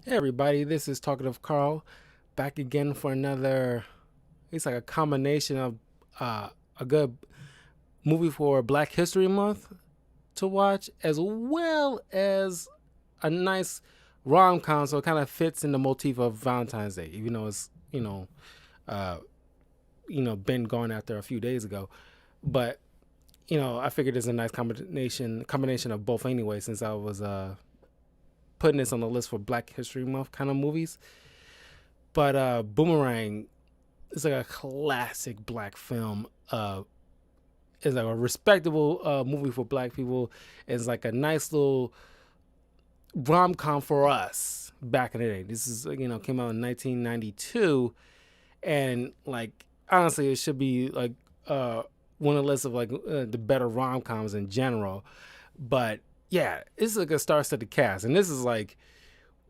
Hey everybody, this is Talkative Carl, back again for another. It's like a combination of a good movie for Black History Month to watch, as well as a nice rom com, so it kind of fits in the motif of Valentine's Day, even though it's uh, been gone after a few days ago. But I figured it's a nice combination of both anyway, since I was putting this on the list for Black History Month kind of movies. But Boomerang is like a classic black film. It's like a respectable movie for black people. It's like a nice little rom com for us back in the day. This is came out in 1992, and like honestly, it should be like one of the list of like the better rom coms in general. But yeah, it's like a star-studded cast, and this is like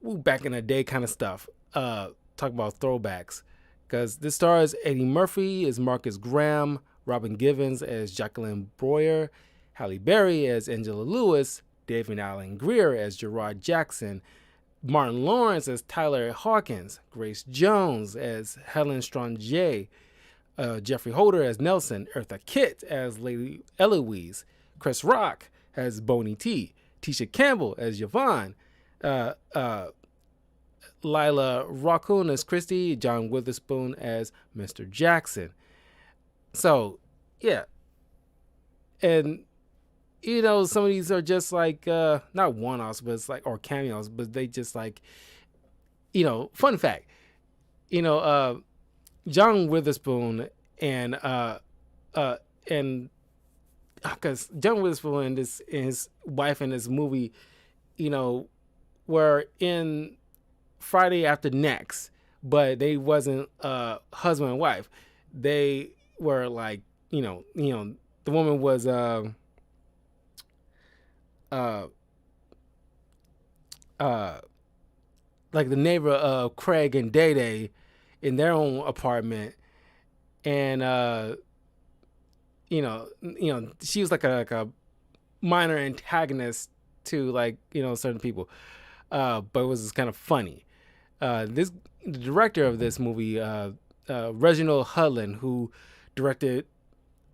back in the day kind of stuff. Talk about throwbacks, because this stars Eddie Murphy as Marcus Graham, Robin Givens as Jacqueline Breuer, Halle Berry as Angela Lewis, David Allen Greer as Gerard Jackson, Martin Lawrence as Tyler Hawkins, Grace Jones as Helen Stranger, Jeffrey Holder as Nelson, Eartha Kitt as Lady Eloise, Chris Rock as Boney T, Tisha Campbell as Yvonne, uh, uh, Lila Raccoon as Christy, John Witherspoon as Mr. Jackson. So, yeah. And, some of these are just like, not one offs, but it's like, or cameos, but they just like, fun fact, you know, uh, John Witherspoon and, uh, and, because John Witherspoon and his wife in this movie, you know, were in Friday After Next, but they wasn't husband and wife. They were like, the woman was uh, uh, like the neighbor of Craig and Day Day in their own apartment, and she was like a minor antagonist to like certain people, but it was just kind of funny. The director of this movie, Reginald Hudlin, who directed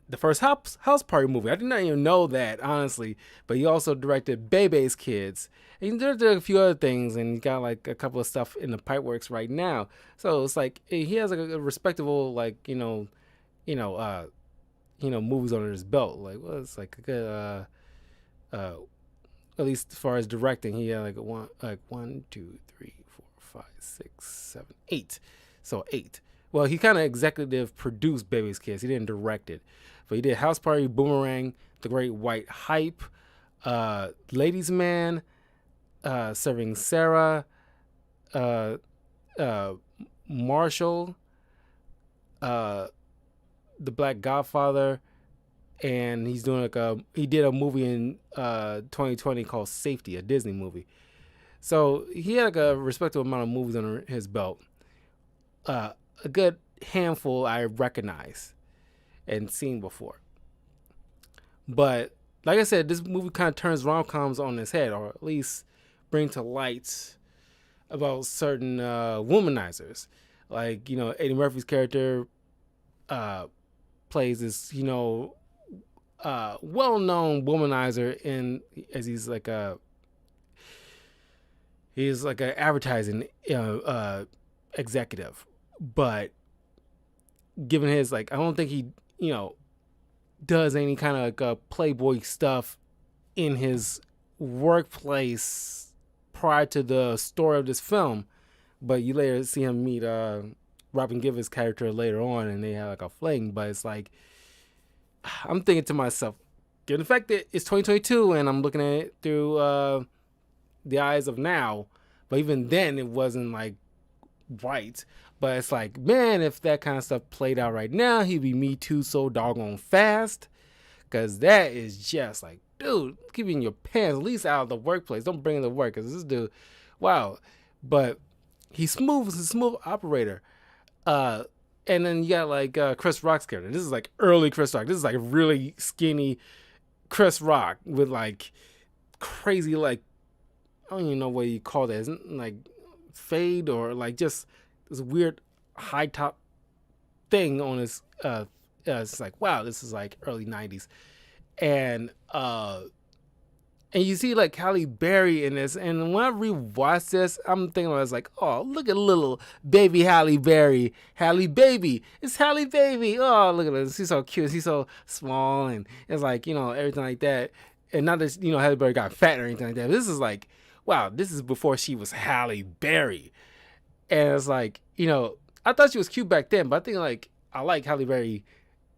the first House Party movie. I did not even know that, honestly. But he also directed Bebe's Kids. And he directed a few other things, and he got like a couple of stuff in the pipeworks right now. So it's like he has like a respectable like you know uh movies under his belt. Like well, it's like a good uh at least as far as directing, he had like one, two, three, four, five, six, seven, eight. So eight. Well, he kind of executive produced Baby's Kids. He didn't direct it, but he did House Party, Boomerang, The Great White Hype, Ladies Man, Serving Sarah, uh, uh, Marshall, uh, The Black Godfather, and he's doing he did a movie in 2020 called Safety, a Disney movie. So he had like a respectable amount of movies under his belt. A good handful I recognize and seen before. But like I said, this movie kind of turns rom coms on its head, or at least bring to light about certain womanizers. Like Eddie Murphy's character uh, plays this well-known womanizer in as he's like a advertising executive, but given his like I don't think he does any kind of like playboy stuff in his workplace prior to the story of this film, but you later see him meet Robin Givens' character later on, and they have like a fling. But it's like I'm thinking to myself, given the fact that it's 2022 and I'm looking at it through the eyes of now, but even then it wasn't like right. But it's like, man, if that kind of stuff played out right now, he'd be Me Too so doggone fast. Because that is just like, dude, keeping your pants at least out of the workplace. Don't bring it to work. Because this dude, wow. But he's smooth. He's a smooth operator. And then you got like Chris Rock's character. This is like early Chris Rock. This is like really skinny Chris Rock with like crazy like I don't even know what you call that. It's like fade or like just this weird high top thing on his. It's like, wow, this is like early '90s, and you see like Halle Berry in this, and when I rewatch this, I'm thinking I was like, oh, look at little baby Halle Berry, Halle Baby, it's Halle Baby. Oh, look at this, she's so cute, she's so small, and it's like, you know, everything like that. And not that, you know, Halle Berry got fat or anything like that. This is like, wow, this is before she was Halle Berry, and it's like, you know, I thought she was cute back then, but I think like I like Halle Berry,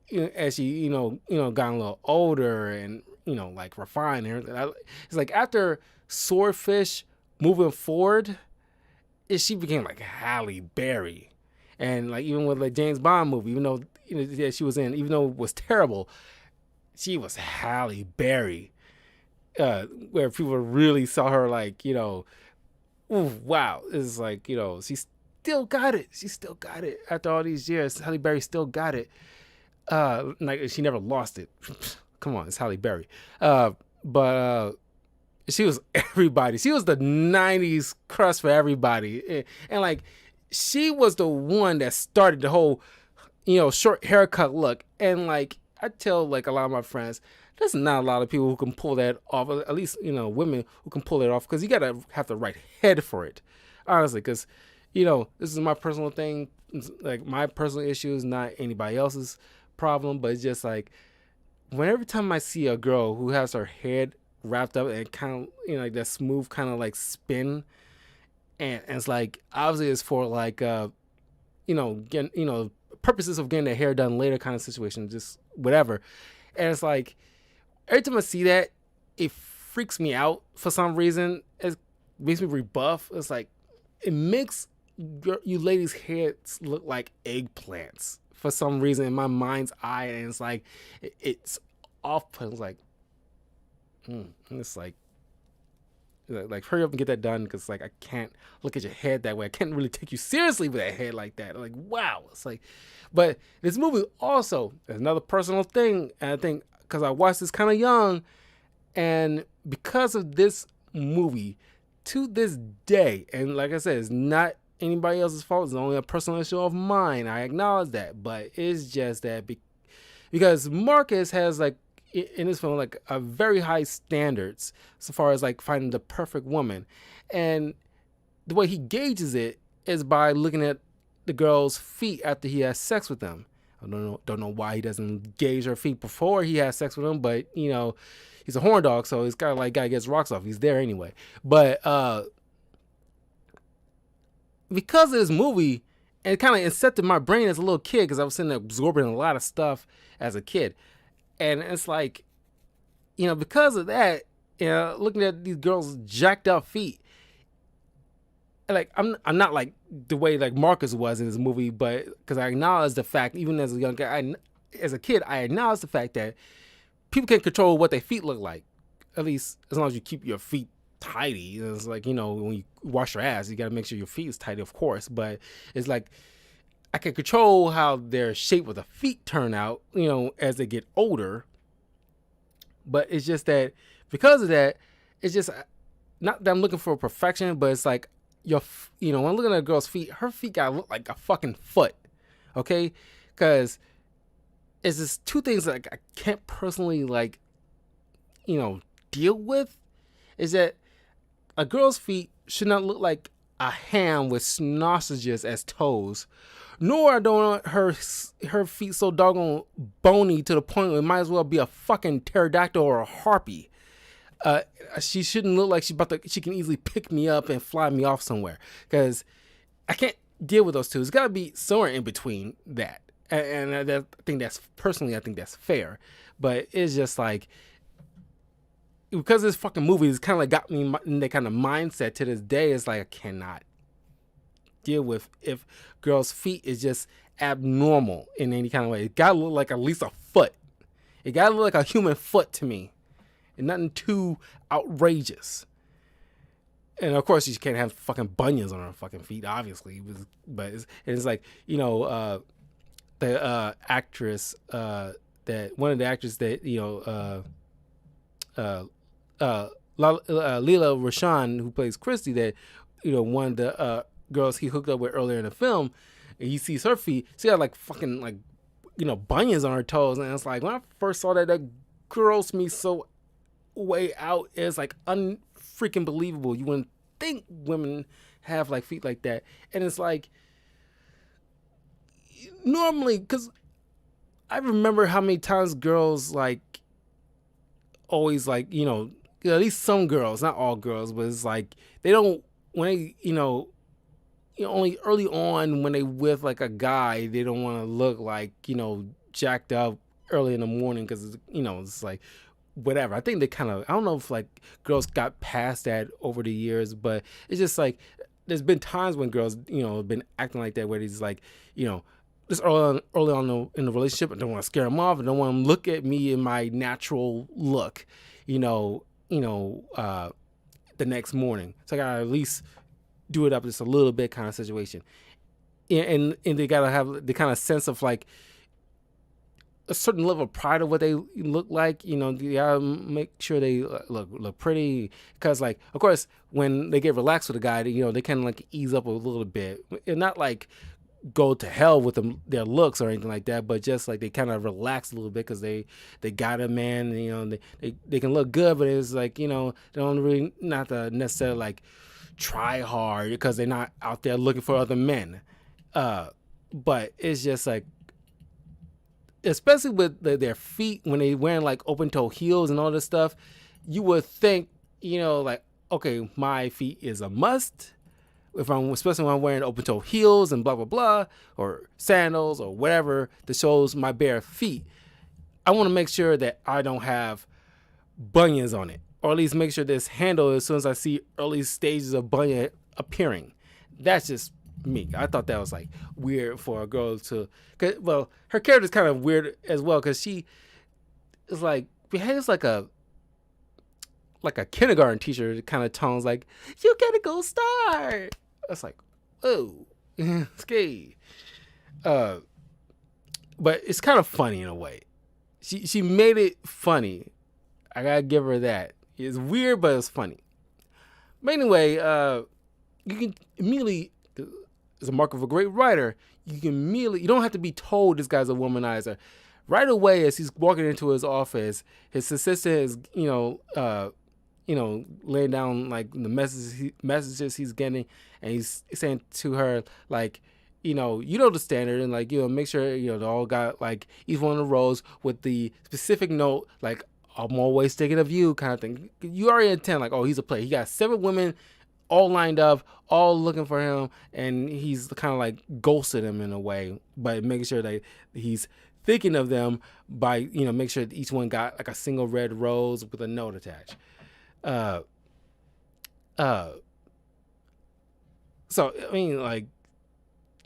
you know, as she, got a little older and, you know, like refined and everything. It's like after Swordfish moving forward, she became like Halle Berry. And like even with the James Bond movie, even though, you know, that she was in, even though it was terrible, she was Halle Berry. Where people really saw her like, you know, ooh, wow. It's like, you know, she still got it. She still got it after all these years. Halle Berry still got it. Like she never lost it. Come on, it's Halle Berry. But she was everybody. She was the '90s crush for everybody, and like she was the one that started the whole, you know, short haircut look. And like I tell like a lot of my friends, there's not a lot of people who can pull that off. At least, you know, women who can pull it off, because you gotta have the right head for it, honestly. Because, you know, this is my personal thing. It's like my personal issues, not anybody else's problem. But it's just like, every time I see a girl who has her head wrapped up and kind of, you know, like that smooth kind of like spin, and it's like obviously it's for like you know, getting, you know, purposes of getting their hair done later kind of situation, just whatever. And it's like every time I see that, it freaks me out for some reason. It makes me rebuff. It's like it makes you ladies' heads look like eggplants for some reason in my mind's eye, and it's like it's off-putting. It's like, it's like hurry up and get that done, because like I can't look at your head that way. I can't really take you seriously with that head like that. Like, wow. It's like, but this movie also is another personal thing, and I think because I watched this kind of young, and because of this movie, to this day, and like I said, it's not anybody else's fault. It's only a personal issue of mine. I acknowledge that, but it's just that because Marcus has like in this film like a very high standards so far as like finding the perfect woman, and the way he gauges it is by looking at the girl's feet after he has sex with them. I don't know why he doesn't gauge her feet before he has sex with them, but you know, he's a horn dog, so he's kind of like guy gets rocks off. He's there anyway. But because of this movie, and it kind of incepted my brain as a little kid, because I was sitting there absorbing a lot of stuff as a kid. And it's like, you know, because of that, you know, looking at these girls' jacked up feet, like I'm not like the way like Marcus was in this movie, but because I acknowledge the fact, even as a young guy, as a kid, I acknowledge the fact that people can control what their feet look like, at least as long as you keep your feet tidy. It's like, you know, when you wash your ass, you got to make sure your feet is tidy, of course. But it's like I can control how their shape of the feet turn out, you know, as they get older. But it's just that because of that, it's just not that I'm looking for perfection, but it's like you know, when I'm looking at a girl's feet, her feet gotta look like a fucking foot, okay? Because it's just two things that I can't personally like, you know, deal with. Is that a girl's feet should not look like a ham with sausages as toes, nor I don't want her feet so doggone bony to the point where it might as well be a fucking pterodactyl or a harpy. She shouldn't look like she can easily pick me up and fly me off somewhere, because I can't deal with those two. It's got to be somewhere in between that, and I think that's fair. But it's just like, because this fucking movie has kind of like got me in that kind of mindset to this day. It's like I cannot deal with if girls' feet is just abnormal in any kind of way. It gotta look like at least a foot. It gotta look like a human foot to me, and nothing too outrageous. And of course, you can't have fucking bunions on her fucking feet, obviously. But it's like, you know, the actress that one of the actors that, you know, Leela Rashan, who plays Christy, that, you know, won the girls he hooked up with earlier in the film, and he sees her feet. She had like fucking like bunions on her toes, and it's like when I first saw that, that grossed me so way out. It's like unfreaking believable. You wouldn't think women have like feet like that, and it's like normally because I remember how many times girls like always like at least some girls, not all girls, but it's like they don't when they only early on when they with like a guy, they don't want to look like jacked up early in the morning because it's like whatever. I think they kind of, I don't know if like girls got past that over the years, but it's just like there's been times when girls have been acting like that where it's like just early on in the relationship, I don't want to scare them off. I don't want them to look at me in my natural look, the next morning. So I gotta at least do it up just a little bit kind of situation. And they gotta have the kind of sense of like a certain level of pride of what they look like. You gotta make sure they look pretty. Because like, of course, when they get relaxed with a guy, they kind of like ease up a little bit. And not like go to hell with their looks or anything like that, but just like they kind of relax a little bit because they got a man. They can look good, but it's like they don't really not to necessarily like try hard because they're not out there looking for other men. But it's just like, especially with their feet when they wearing like open toe heels and all this stuff, you would think like, okay, my feet is a must. Especially when I'm wearing open toe heels and blah blah blah, or sandals or whatever that shows my bare feet, I want to make sure that I don't have bunions on it, or at least make sure this handle as soon as I see early stages of bunion appearing. That's just me. I thought that was like weird for a girl to, well, her character's kind of weird as well because she is like behaves like a kindergarten teacher kind of tones, like, you gotta go start. It's like, oh, scary. But it's kind of funny in a way. She made it funny. I gotta give her that. It's weird, but it's funny. But anyway, you can immediately, as a mark of a great writer, you don't have to be told this guy's a womanizer. Right away, as he's walking into his office, his assistant is, laying down like the messages he's getting, and he's saying to her like, the standard, and like, make sure they all got like each one of the rows with the specific note, like, I'm always thinking of you kind of thing. You already intend like, oh, he's a player. He got 7 women all lined up, all looking for him, and he's kind of like ghosted him in a way, but making sure that he's thinking of them by make sure that each one got like a single red rose with a note attached. So I mean, like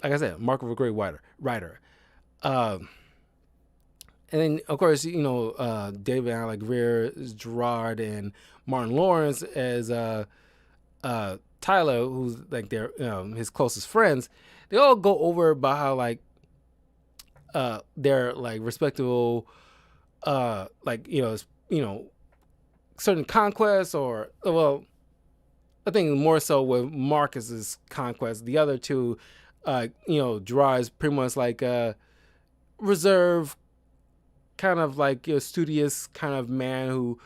I said, mark of a great writer. And then of course, David Alec Greer as Gerard and Martin Lawrence as Tyler, who's like their his closest friends. They all go over about how like their like respectable certain conquests, or well, I think more so with Marcus's conquest. The other two, Gerard's pretty much like a reserved, kind of like a studious kind of man who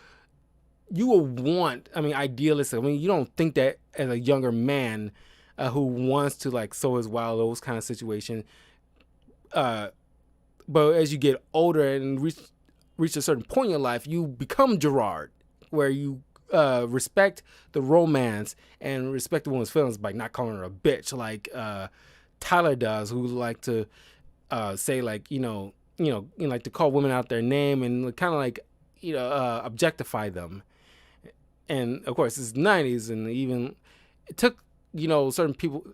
you will want. I mean, idealistic. I mean, you don't think that as a younger man who wants to like sow his wild oats kind of situation. But as you get older and reach a certain point in your life, you become Gerard, where you respect the romance and respect the woman's feelings by not calling her a bitch like Tyler does, who like to say like like to call women out their name and kind of like objectify them. And of course it's 90s, and even it took certain people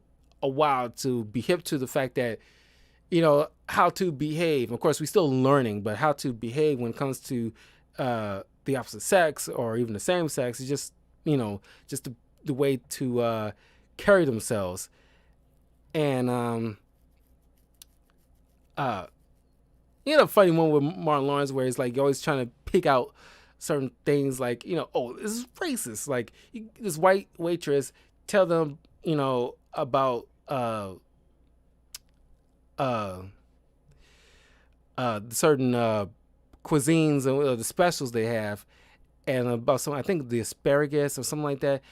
a while to be hip to the fact that how to behave. Of course, we're still learning, but how to behave when it comes to the opposite sex or even the same sex is just just the way to carry themselves. And a funny one with Martin Lawrence where he's like, you're always trying to pick out certain things, like oh, this is racist, like this white waitress tell them about uh uh certain cuisines and the specials they have, and about some, I think the asparagus or something like that.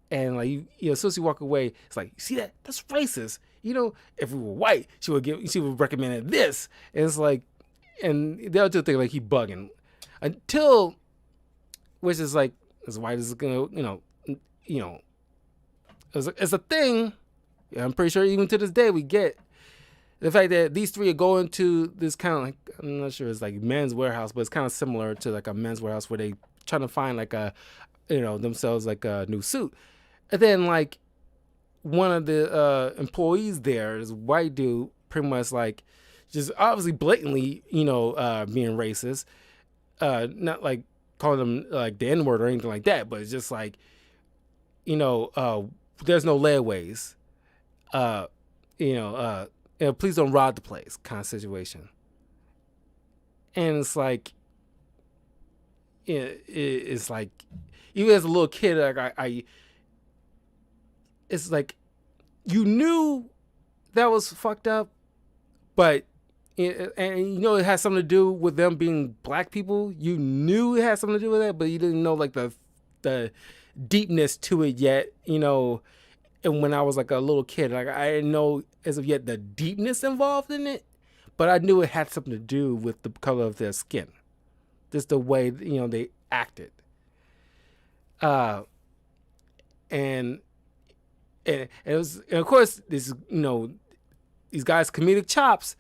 And like as soon as you walk away, it's like, you see that? That's racist. If we were white, she would recommend this. And it's like, and they'll just think like he bugging, until, which is like, as white as it's gonna, you know, it's a thing. I'm pretty sure even to this day we get the fact that these three are going to this kind of like, I'm not sure it's like men's warehouse, but it's kind of similar to like a men's warehouse where they trying to find like a, themselves like a new suit. And then like one of the employees there, this white dude, pretty much like just obviously blatantly, being racist, not like calling them like the N word or anything like that, but it's just like, there's no layaways, uh, please don't rob the place kind of situation. And it's like, it's like, even as a little kid, like it's like, you knew that was fucked up, but it has something to do with them being black people. You knew it had something to do with that, but you didn't know like the deepness to it yet. And when I was like a little kid, like I didn't know as of yet the deepness involved in it, but I knew it had something to do with the color of their skin, just the way they acted. And it was, and of course, this these guys' comedic chops.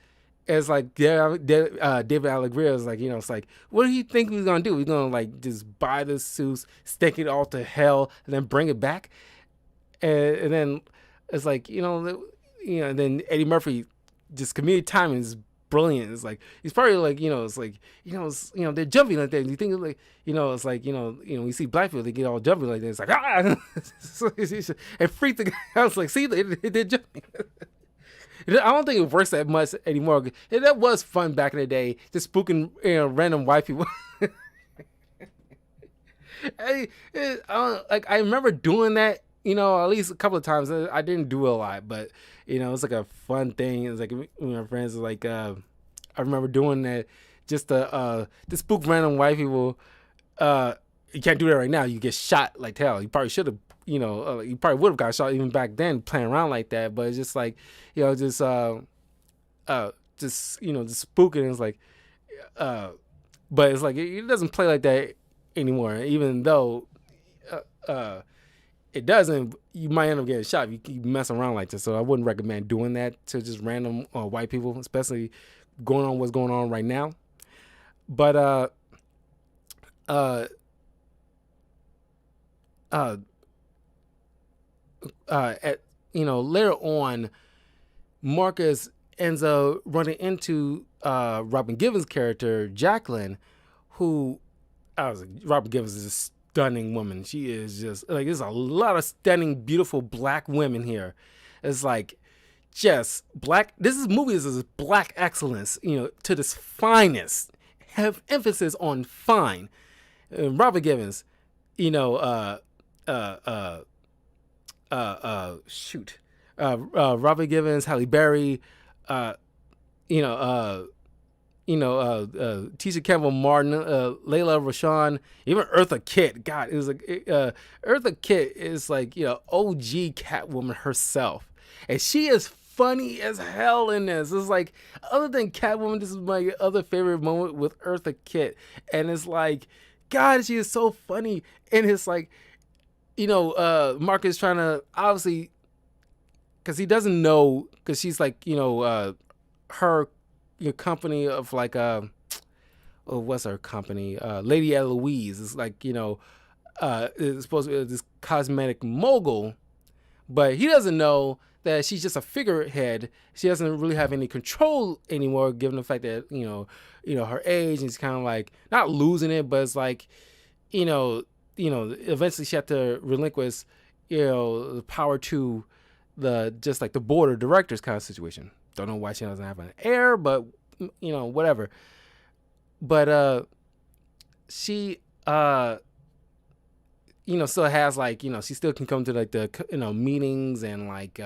It's like David Alegria is like, it's like, what do you think he's gonna do? He's gonna like just buy the suits, stake it all to hell, and then bring it back, and then it's like, and then Eddie Murphy, just comedic timing is brilliant. It's like he's probably like, it's like, they're jumping like that. And you think like, it's like, you see black people, they get all jumping like that. It's like, and freak the guy out. It's like, see, they're jumping. I don't think it works that much anymore. That was fun back in the day, just spooking random white people. I remember doing that, at least a couple of times. I didn't do it a lot, but it's like a fun thing. It's like my friends are like, I remember doing that just to spook random white people. You can't do that right now. You get shot like hell. You probably should have. You probably would have got shot even back then playing around like that. But it's just like, just spooking. It's like, but it's like it doesn't play like that anymore. Even though, it doesn't, you might end up getting shot if you mess around like this. So I wouldn't recommend doing that to just random white people, especially going on what's going on right now. But later on, Marcus ends up running into Robin Givens' character Jacqueline, who Robin Givens is a stunning woman. She is just like, there's a lot of stunning, beautiful black women here. It's like just black. Movie is black excellence, to this finest. Have emphasis on fine. Robin Givens, Robert Givens, Halle Berry, Tisha Campbell Martin, Layla Rashawn, even Eartha Kitt. God, it was like Eartha Kitt is like OG Catwoman herself, and she is funny as hell in this. It's like, other than Catwoman, this is my other favorite moment with Eartha Kitt, and it's like, God, she is so funny, and it's like, Marcus trying to, obviously, because he doesn't know, because she's like, her company of like, what's her company? Lady Eloise is like, it's supposed to be this cosmetic mogul, but he doesn't know that she's just a figurehead. She doesn't really have any control anymore, given the fact that, her age, and she's kind of like, not losing it, but it's like, eventually she had to relinquish, the power to just like the board of directors kind of situation. Don't know why she doesn't have an heir, but whatever. But she still has like, she still can come to like the, meetings, and like,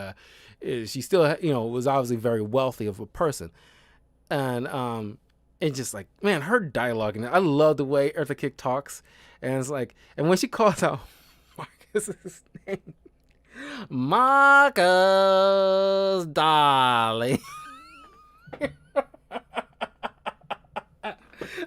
she still, was obviously very wealthy of a person. And it's just like, man, her dialogue, and I love the way Eartha Kick talks. And it's like, and when she calls out Marcus's name, Marcus, darling.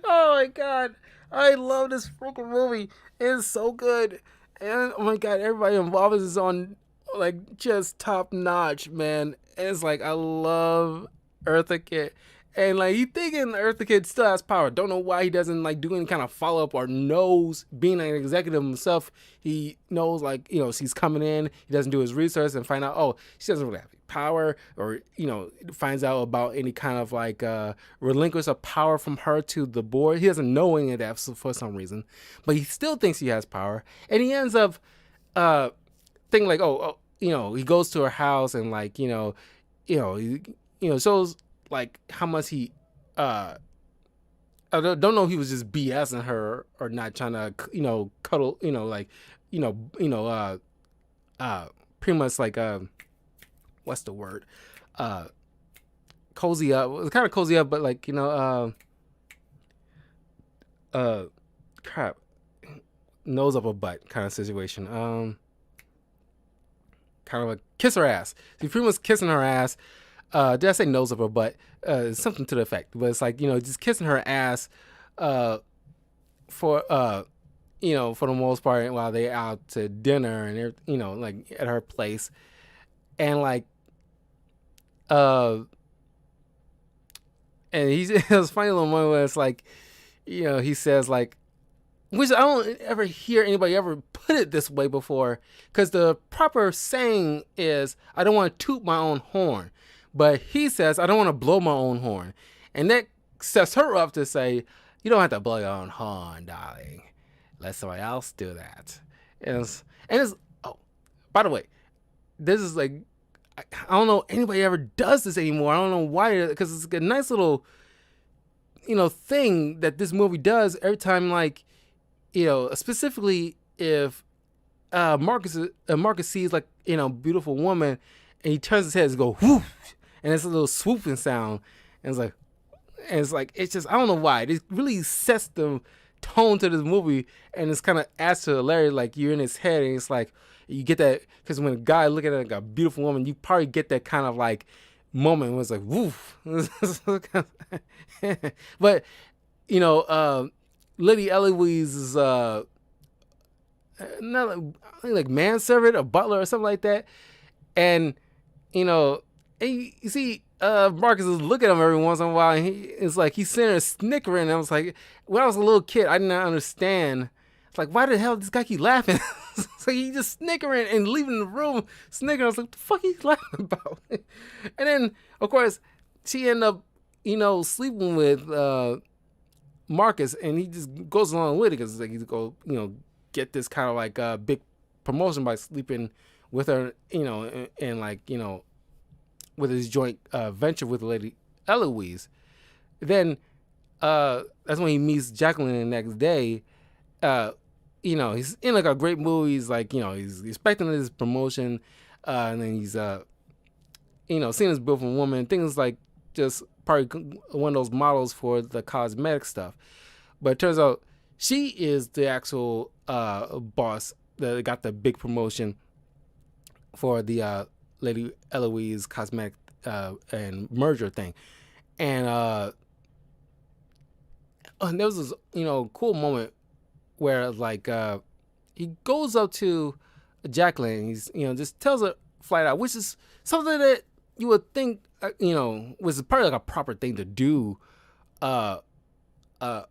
Oh my god, I love this freaking movie. It's so good, and oh my god, everybody involved is on like just top notch, man. And it's like, I love Eartha Kitt. And like, you thinking Eartha Kitt still has power. Don't know why he doesn't like do any kind of follow up, or knows, being an executive himself, he knows like, she's coming in. He doesn't do his research and find out, oh, she doesn't really have power, or finds out about any kind of like relinquish of power from her to the board. He doesn't know any of that for some reason, but he still thinks he has power, and he ends up thinking like, he goes to her house, and like, shows like how much he I don't know if he was just BSing her or not, trying to cuddle, like, pretty much like what's the word, cozy up. It was kind of cozy up, but like, crap, nose up a butt kind of situation. Kind of like kiss her ass. He pretty much kissing her ass. Did I say nose up her butt? Something to the effect. But it's like, just kissing her ass for for the most part, while they out to dinner, and like at her place. And like and it was a funny little moment where it's like, he says like, which I don't ever hear anybody ever put it this way before, because the proper saying is, I don't want to toot my own horn. But he says, I don't want to blow my own horn. And that sets her up to say, you don't have to blow your own horn, darling. Let somebody else do that. And it's oh, by the way, this is like, I don't know anybody ever does this anymore. I don't know why, because it's a nice little, thing that this movie does every time, like, specifically if Marcus sees like, beautiful woman, and he turns his head and go, whoo, and it's a little swooping sound, and it's just, I don't know why, it really sets the tone to this movie, and it's kind of adds to the hilarious, like you're in his head, and it's like you get that, because when a guy looking at like a beautiful woman, you probably get that kind of like moment where it's like, woof. But Lady Eloise is not like manservant or butler or something like that, and and you see Marcus is looking at him every once in a while, and it's like he's sitting there snickering. And I was like, when I was a little kid, I did not understand. It's like, why the hell does this guy keep laughing? So he just snickering and leaving the room snickering. I was like, what the fuck are you laughing about? And then of course she ended up sleeping with Marcus, and he just goes along with it because like he's go get this kind of like big promotion by sleeping with her, and like with his joint venture with Lady Eloise. Then that's when he meets Jacqueline the next day. He's in like a great movie. He's like, he's expecting this promotion, and then he's seeing this beautiful woman. Things like just probably one of those models for the cosmetic stuff. But it turns out she is the actual boss that got the big promotion for the Lady Eloise cosmetic and merger thing. And there was this cool moment where like he goes up to Jacqueline, and he's just tells her flat out, which is something that you would think was probably like a proper thing to do for a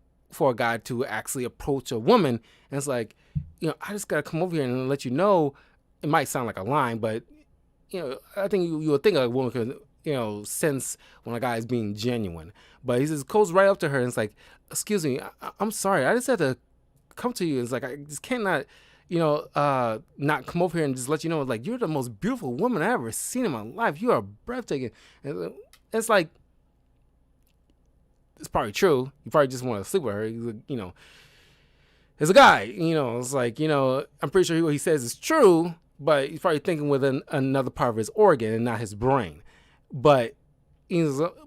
guy to actually approach a woman. And it's like, I just gotta come over here and let you know. It might sound like a line, but I think you would think a woman could sense when a guy is being genuine. But he just goes right up to her and it's like, excuse me, I'm sorry, I just had to come to you. It's like, I just cannot not come over here and just let you know, like, you're the most beautiful woman I ever seen in my life. You are breathtaking. And it's like, it's probably true. You probably just want to sleep with her, it's a guy. It's like, I'm pretty sure what he says is true, but he's probably thinking with another part of his organ and not his brain. But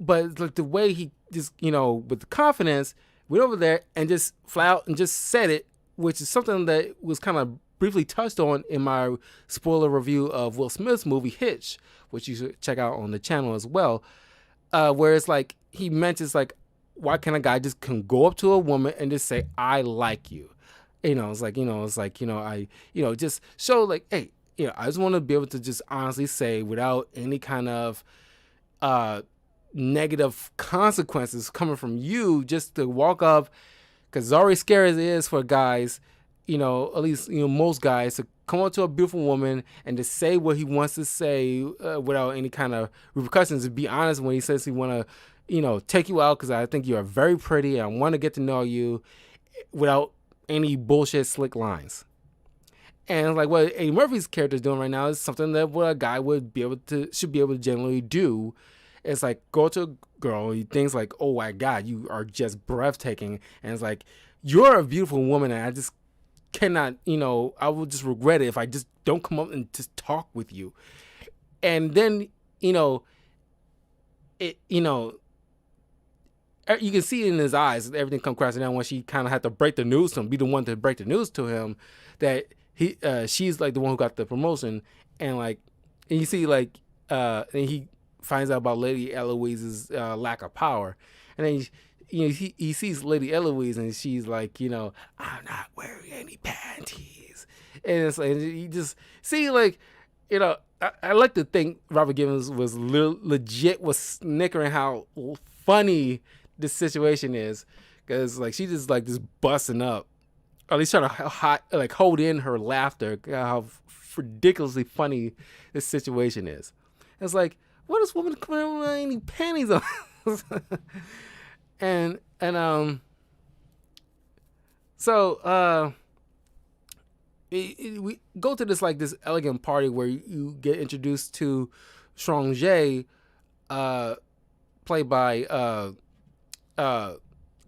but like the way he just, with the confidence, went over there and just flat out and just said it, which is something that was kind of briefly touched on in my spoiler review of Will Smith's movie Hitch, which you should check out on the channel as well. Where it's like he mentions like, why can't a guy just can go up to a woman and just say, I like you? It's like, I, just show like, hey, I just want to be able to just honestly say without any kind of negative consequences coming from you, just to walk up, because it's already scary as it is for guys, at least, most guys, to come up to a beautiful woman and to say what he wants to say without any kind of repercussions. To be honest, when he says he want to, take you out because I think you are very pretty and I want to get to know you, without any bullshit slick lines. And like what Eddie Murphy's character is doing right now is something that what a guy should be able to generally do. It's like go to a girl, he thinks like, oh my God, you are just breathtaking. And it's like, you're a beautiful woman and I just cannot, I will just regret it if I just don't come up and just talk with you. And then, you can see it in his eyes, everything come crashing down when she kind of had to break the news to him, be the one to break the news to him that she's like the one who got the promotion. And like, and you see like, and he finds out about Lady Eloise's lack of power. And then, he sees Lady Eloise and she's like, I'm not wearing any panties. And it's like, you just see like, I like to think Robert Gibbons was legit was snickering how funny this situation is, because like she just like just busting up, or at least trying to hold in her laughter, how ridiculously funny this situation is. It's like, what is woman coming with any panties on? So we go to this like this elegant party where you get introduced to Strong J, played by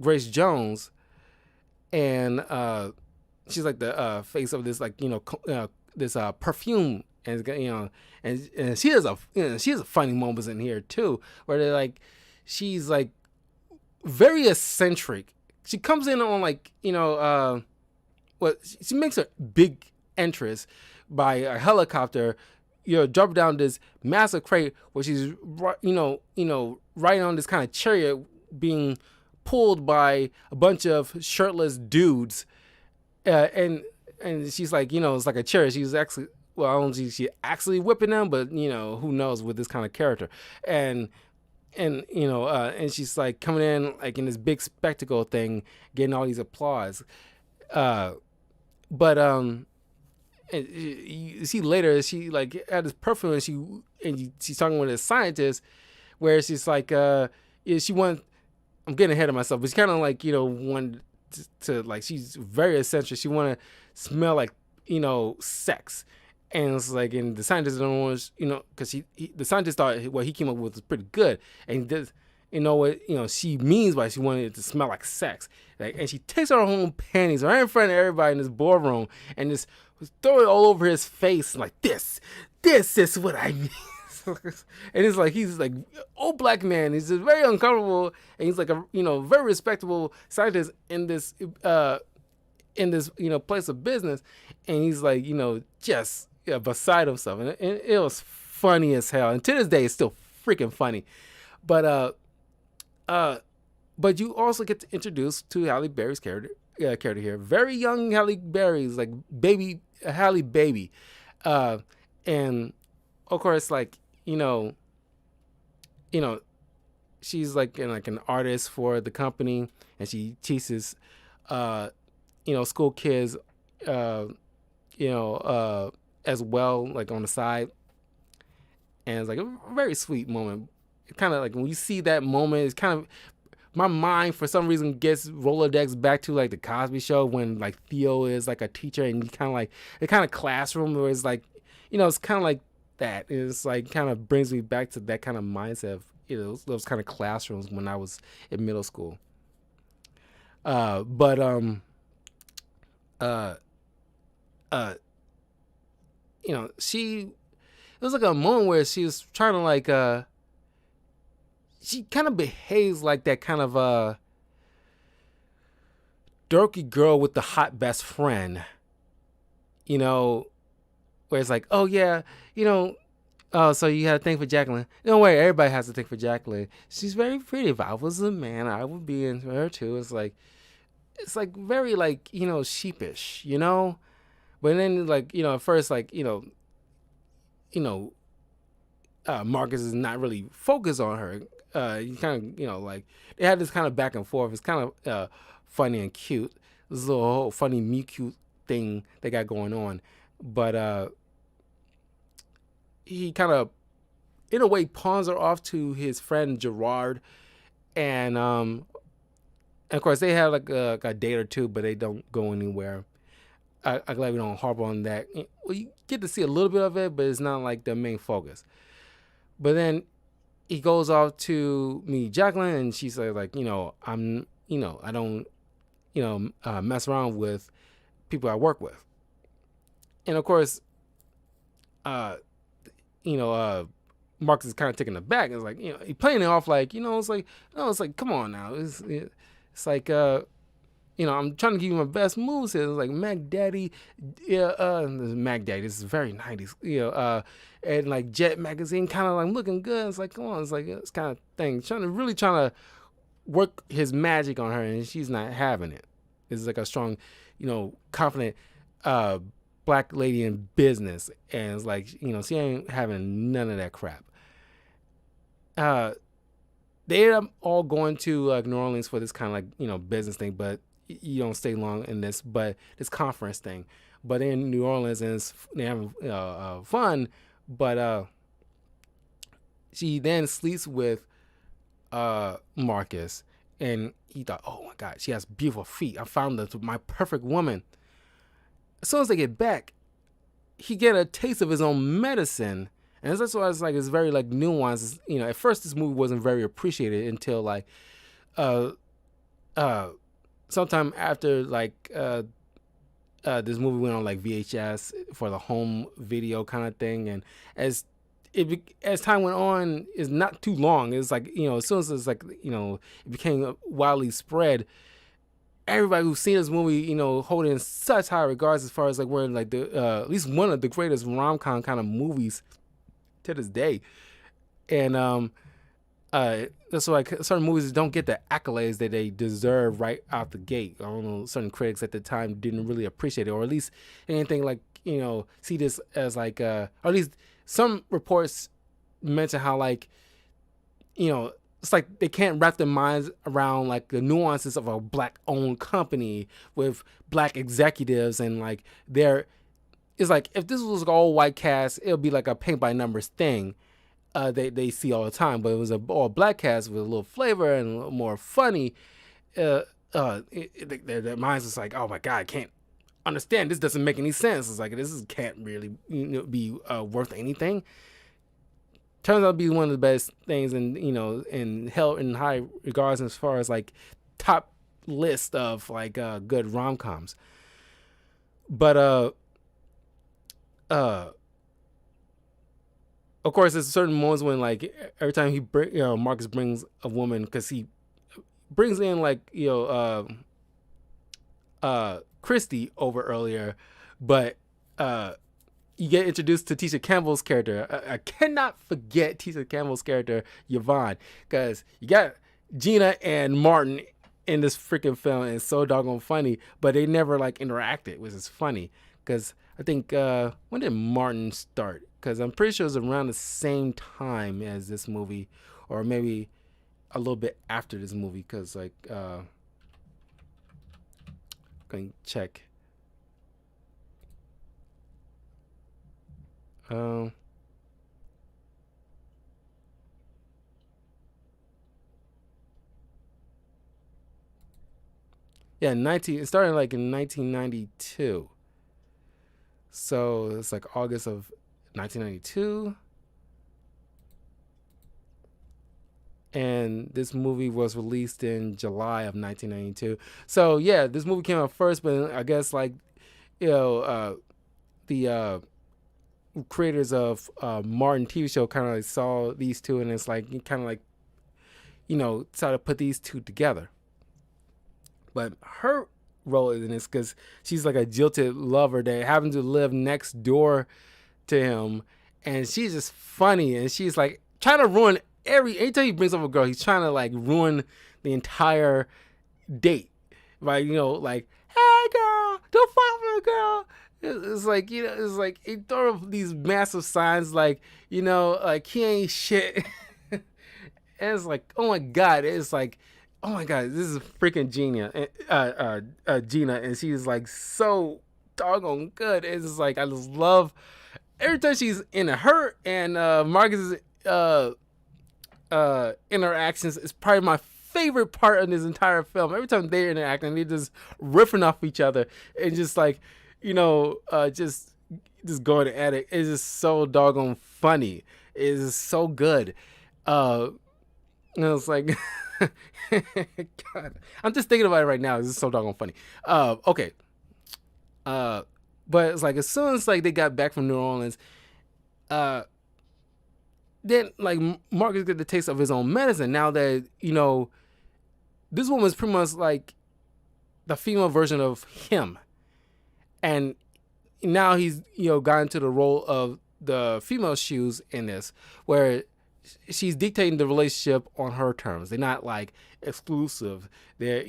Grace Jones, and she's like the face of this like this perfume, and and she has a funny moments in here too, where they're like, she's like very eccentric. She comes in on like she makes a big entrance by a helicopter, drop down this massive crate where she's riding on this kind of chariot being pulled by a bunch of shirtless dudes, and she's like, it's like a chariot. She's actually, well, I don't see she actually whipping them, but who knows with this kind of character, and she's like coming in like in this big spectacle thing, getting all these applause, but and you see later she like had this perfume, and she's talking with a scientist, where she's like, she wants, I'm getting ahead of myself, but she kind of like, wanted to like, she's very eccentric. She want to smell like, sex. And it's like, and the scientist don't want to, because the scientist thought what he came up with was pretty good. And does, what, she means by she wanted it to smell like sex. Like, and she takes her own panties right in front of everybody in this boardroom and just throw it all over his face like, this is what I mean. And it's like, he's like old black man. He's just very uncomfortable, and he's like a very respectable scientist in this place of business, and he's like just beside himself, and it was funny as hell. And to this day, it's still freaking funny. But you also get to introduce to Halle Berry's character here, very young Halle Berry's like baby Halle baby, and of course like. She's like an artist for the company, and she teaches, school kids, as well, like on the side. And it's like a very sweet moment. It kind of like when you see that moment, it's kind of, my mind for some reason gets Rolodex back to like the Cosby Show when like Theo is like a teacher, and you kind of like the kind of classroom where it's like, it's kind of like that. It's like kind of brings me back to that kind of mindset of those kind of classrooms when I was in middle school. But uh, uh, she it was like a moment where she was trying to like she kind of behaves like that kind of dorky girl with the hot best friend, you know, where it's like, oh yeah, you know, oh, so you had a thing for Jacqueline. Don't worry, everybody has a thing for Jacqueline. She's very pretty. If I was a man, I would be into her too. It's like very like, sheepish, But then like, at first like, you know, Marcus is not really focused on her. You kind of, like they had this kind of back and forth. It's kind of funny and cute. This little whole funny, me cute thing they got going on. But he kind of, in a way, pawns her off to his friend Gerard, and of course they have like a date or two, but they don't go anywhere. I'm glad we don't harp on that. Well, you get to see a little bit of it, but it's not like the main focus. But then he goes off to meet Jacqueline, and she's like, I don't, mess around with people I work with. And of course, uh, Marcus is kind of taken aback. It's like, he playing it off like, it's like, no, it's like, come on now. It's like, I'm trying to give you my best moves here. It's like Mac Daddy, yeah, Mac Daddy. This is very 90s, and like Jet Magazine, kind of like looking good. It's like, come on, it's like this kind of thing. Trying to work his magic on her, and she's not having it. It's like a strong, confident black lady in business, and it's like, she ain't having none of that crap. They end up all going to New Orleans for this kind of like business thing, but you don't stay long in this conference thing. But they're in New Orleans and they're having fun. But she then sleeps with Marcus, and he thought, oh my God, she has beautiful feet. I found my perfect woman. As soon as they get back, he get a taste of his own medicine. And that's why it's very like nuanced. At first this movie wasn't very appreciated until like sometime after like this movie went on like VHS for the home video kind of thing. And as time went on, it's not too long. It's like, as soon as it's like, it became widely spread, everybody who's seen this movie, hold in such high regards as far as like we're like the at least one of the greatest rom-com kind of movies to this day. And that's why certain movies don't get the accolades that they deserve right out the gate. I don't know, certain critics at the time didn't really appreciate it, or at least anything like, see this as like or at least some reports mention how like, it's like they can't wrap their minds around like the nuances of a black owned company with black executives, and like it's like if this was all white cast, it would be like a paint by numbers thing they see all the time. But it was all black cast with a little flavor and a little more funny. Their minds is like, oh my God, I can't understand. This doesn't make any sense. It's like can't really be worth anything. Turns out to be one of the best things, and held in high regards as far as like top list of like good rom-coms. But of course, there's certain moments when like every time Marcus brings a woman, because he brings in like Christy over earlier, but you get introduced to Tisha Campbell's character. I cannot forget Tisha Campbell's character, Yvonne, because you got Gina and Martin in this freaking film, and it's so doggone funny, but they never like interacted, which is funny. Because I think, when did Martin start? Because I'm pretty sure it was around the same time as this movie, or maybe a little bit after this movie, because like, going to check. Yeah, it started like in 1992. So it's like August of 1992. And this movie was released in July of 1992. So yeah, this movie came out first, but I guess like the creators of Martin TV show kind of like saw these two, and it's like kind of like try to put these two together. But her role in this, because she's like a jilted lover that happens to live next door to him, and she's just funny, and she's like trying to ruin anytime he brings up a girl, he's trying to like ruin the entire date. Like, like, hey girl, don't fall for a girl. It's like, it's like he throw up these massive signs like, like he ain't shit. And it's like, oh my God, it's like, oh my God, this is freaking Gina, and she's like so doggone good. It's just like, I just love every time she's in her and Marcus's interactions is probably my favorite part of this entire film. Every time they're interacting, they're just riffing off each other and just like, just going at it. It's just so doggone funny. It is so good. And it's like, God, I'm just thinking about it right now. It's just so doggone funny. Okay. But it's like as soon as like they got back from New Orleans, then like Marcus get the taste of his own medicine. Now that this woman's pretty much like the female version of him, and now he's got into the role of the female shoes in this, where she's dictating the relationship on her terms. They're not like exclusive. They're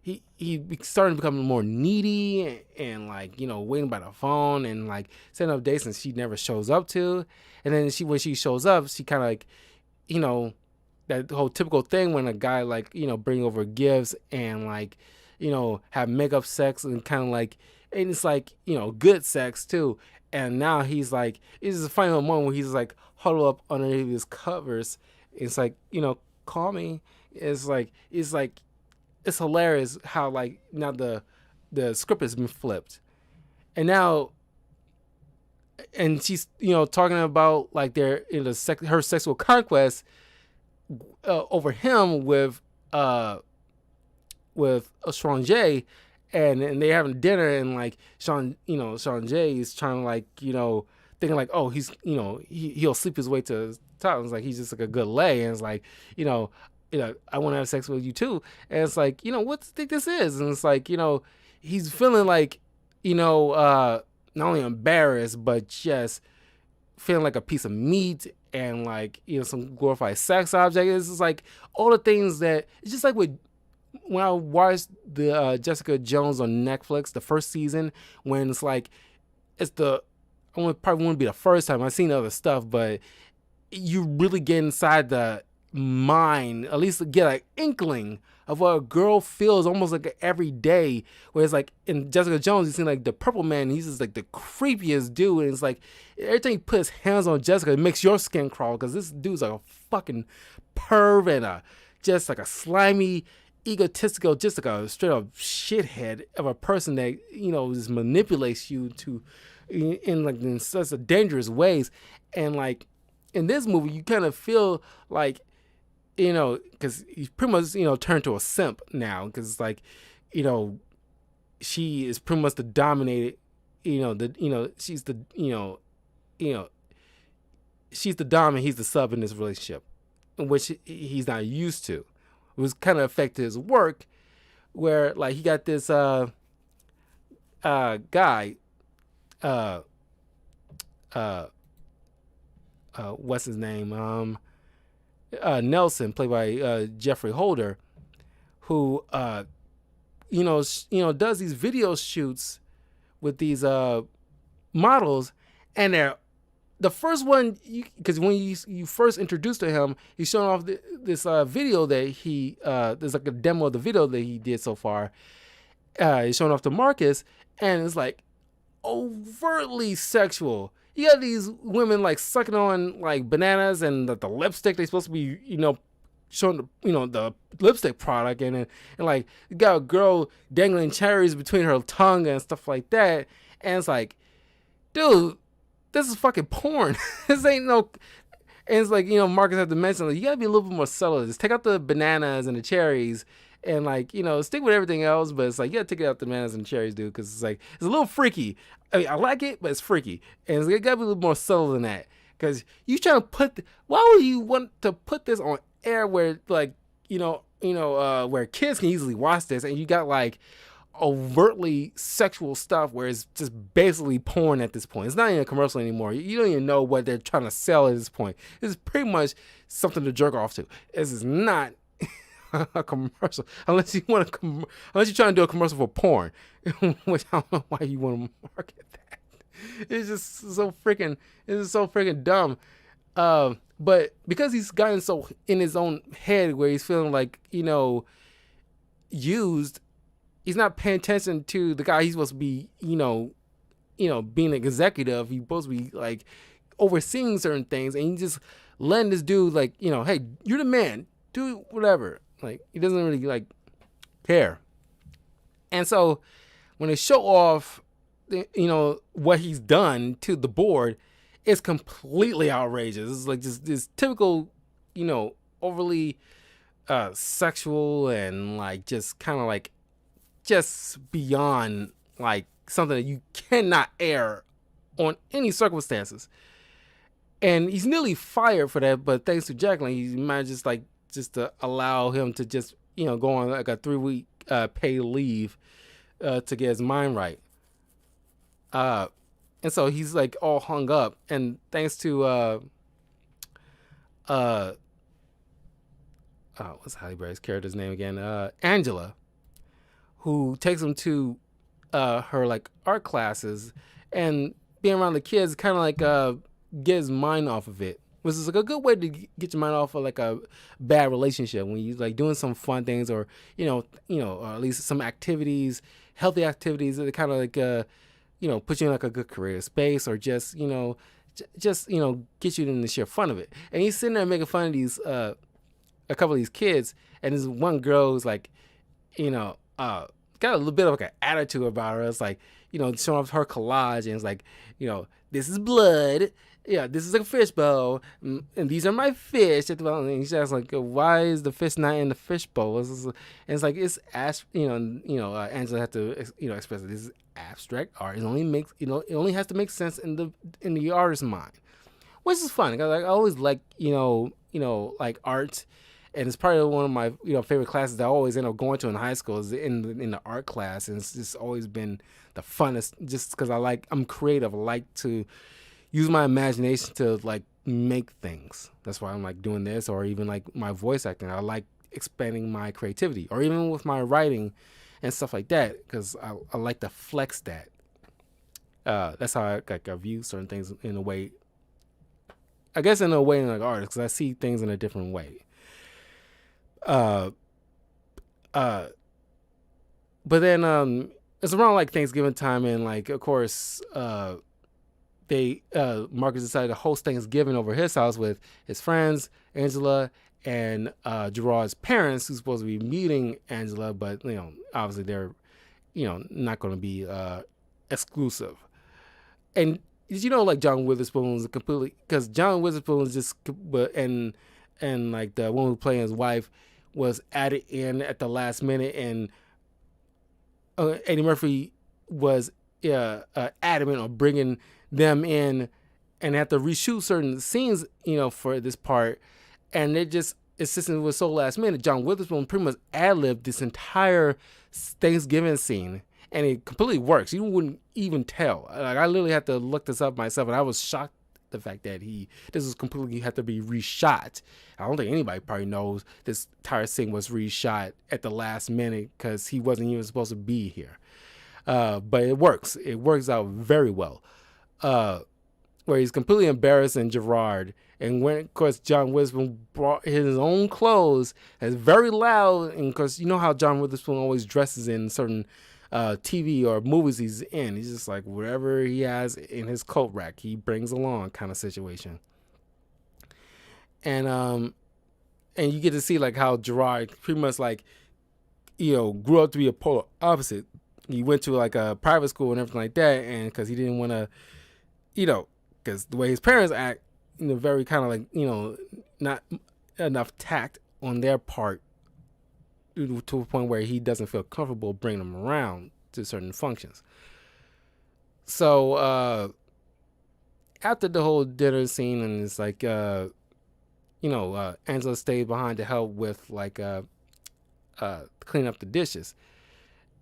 he started to become more needy and like waiting by the phone and like setting up dates and she never shows up to. And then when she shows up, she kind of like that whole typical thing when a guy like bring over gifts and like have makeup sex and kind of like, and it's like good sex too. And now he's like, it's a final moment where he's like huddled up underneath his covers. It's like call me. It's hilarious how like now the script has been flipped, and now, and she's talking about like they're in her sexual conquest over him with Sean J, and they're having dinner, and like Sean J is trying to like thinking like, oh, he's he'll sleep his way to the top. It's like he's just like a good lay, and it's like I want to have sex with you too. And it's like, what do you think this is? And it's like, he's feeling like, not only embarrassed, but just feeling like a piece of meat and like, some glorified sex object. It's just like all the things that, it's just like when I watched the Jessica Jones on Netflix, the first season, when it's like, probably wouldn't be the first time I've seen other stuff, but you really get inside the mind, at least get an inkling of what a girl feels almost like every day. Whereas like in Jessica Jones, you see like the purple man, he's just like the creepiest dude, and it's like every time he puts hands on Jessica, it makes your skin crawl because this dude's like a fucking perv and just like a slimy, egotistical, just like a straight up shithead of a person that just manipulates you to in such a dangerous ways. And like in this movie, you kind of feel like because he's pretty much turned to a simp now, because it's like she is pretty much the dominated she's the she's the dom and he's the sub in this relationship, which he's not used to. It was kind of affected his work, where like he got this guy what's his name, Nelson, played by Jeffrey Holder, who does these video shoots with these models, and they're the first one, because when you first introduced to him, he's showing off this video that he there's like a demo of the video that he did so far. He's showing off to Marcus, and it's like overtly sexual. You got these women like sucking on like bananas and the lipstick they're supposed to be, showing the lipstick product, and like you got a girl dangling cherries between her tongue and stuff like that. And it's like, dude, this is fucking porn. This ain't no. And it's like, Marcus had to mention, like, you gotta be a little bit more subtle. Just take out the bananas and the cherries and like stick with everything else, but it's like you gotta take it out the bananas and cherries, dude, because it's like it's a little freaky. I mean, I like it, but it's freaky, and it gotta be a little more subtle than that. Because you trying to why would you want to put this on air where like where kids can easily watch this, and you got like overtly sexual stuff where it's just basically porn at this point. It's not even a commercial anymore. You don't even know what they're trying to sell at this point. This is pretty much something to jerk off to. This is not a commercial unless you want to unless you're trying to do a commercial for porn, which I don't know why you want to market that. It's just so freaking dumb. But because he's gotten so in his own head where he's feeling like used, he's not paying attention to the guy he's supposed to be, being an executive. He's supposed to be like overseeing certain things, and he's just letting this dude like, hey, you're the man, do whatever. Like he doesn't really like care. And so when they show off, what he's done to the board, it's completely outrageous. It's like just this typical, overly sexual and like just kind of like just beyond like something that you cannot air on any circumstances. And he's nearly fired for that, but thanks to Jacqueline, he manages just to allow him to just go on like a 3-week paid leave to get his mind right. And so he's like all hung up, and thanks to what's Halle Berry's character's name again? Angela, who takes him to her like art classes, and being around the kids kind of like get his mind off of it, which is like a good way to get your mind off of like a bad relationship when you like doing some fun things, or or at least some activities, healthy activities that kind of like put you in like a good career space, or just get you in the sheer fun of it. And he's sitting there making fun of these a couple of these kids, and this one girl who's like got a little bit of like an attitude about her. It's like showing off her collage, and it's like this is blood, this is a fishbowl, and these are my fish. And he's just like, why is the fish not in the fishbowl? And it's like Angela had to express that this is abstract art. It only has to make sense in the artist's mind, which is fun. Cause I always like like art, and it's probably one of my favorite classes that I always end up going to in high school is in the art class, and it's just always been the funnest. Just because I'm creative, I like to use my imagination to like make things. That's why I'm like doing this, or even like my voice acting. I like expanding my creativity, or even with my writing and stuff like that, because I like to flex that. That's how I view certain things in a way. I guess in a way like artist, because I see things in a different way. But then it's around like Thanksgiving time, and like of course Marcus decided to host Thanksgiving over his house with his friends, Angela, and Gerard's parents, who's supposed to be meeting Angela, but obviously they're not going to be exclusive. And did you know like John Witherspoon was completely, because John Witherspoon was just and like the one who played his wife was added in at the last minute, and Eddie Murphy was adamant on bringing them in, and had to reshoot certain scenes for this part, and it just assistant was so last minute. John Witherspoon pretty much ad-libbed this entire Thanksgiving scene, and it completely works. You wouldn't even tell. Like I literally had to look this up myself, and I was shocked the fact that this was completely had to be reshot. I don't think anybody probably knows this entire scene was reshot at the last minute because he wasn't even supposed to be here. But it works. It works out very well. Where he's completely embarrassing Gerard, and when of course John Witherspoon brought his own clothes, and it's very loud, and because you know how John Witherspoon always dresses in certain TV or movies he's in. He's just like whatever he has in his coat rack, he brings along kind of situation. And you get to see like how Gerard pretty much like grew up to be a polar opposite. He went to like a private school and everything like that, and because he didn't want to, because the way his parents act, very kind of like not enough tact on their part to a point where he doesn't feel comfortable bringing them around to certain functions. So after the whole dinner scene, and it's like Angela stays behind to help with like clean up the dishes.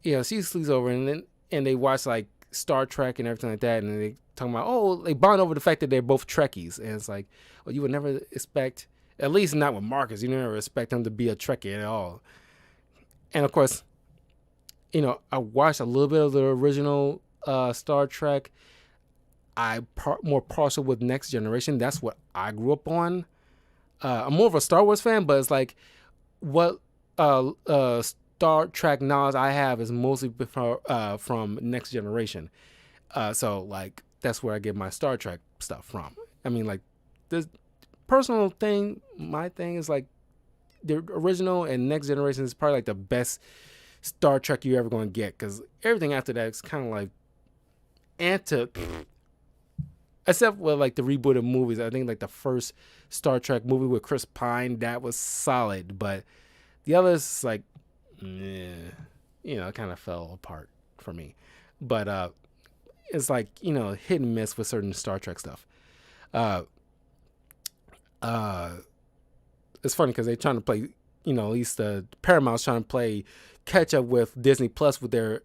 She sleeps over, and they watch like Star Trek and everything like that, and they talking about, they bond over the fact that they're both Trekkies, and it's like, well, you would never expect, at least not with Marcus, you never expect him to be a Trekkie at all. And of course, I watched a little bit of the original Star Trek. I'm more partial with Next Generation. That's what I grew up on. I'm more of a Star Wars fan, but it's like what Star Trek knowledge I have is mostly from Next Generation. So like that's where I get my Star Trek stuff from. I mean, like this personal thing, my thing is like the original and Next Generation is probably like the best Star Trek you're ever going to get, because everything after that is kind of like except with like the rebooted movies. I think like the first Star Trek movie with Chris Pine, that was solid, but the others like it kind of fell apart for me. But it's like hit and miss with certain Star Trek stuff. It's funny because they're trying to play, at least Paramount's trying to play catch up with Disney Plus with their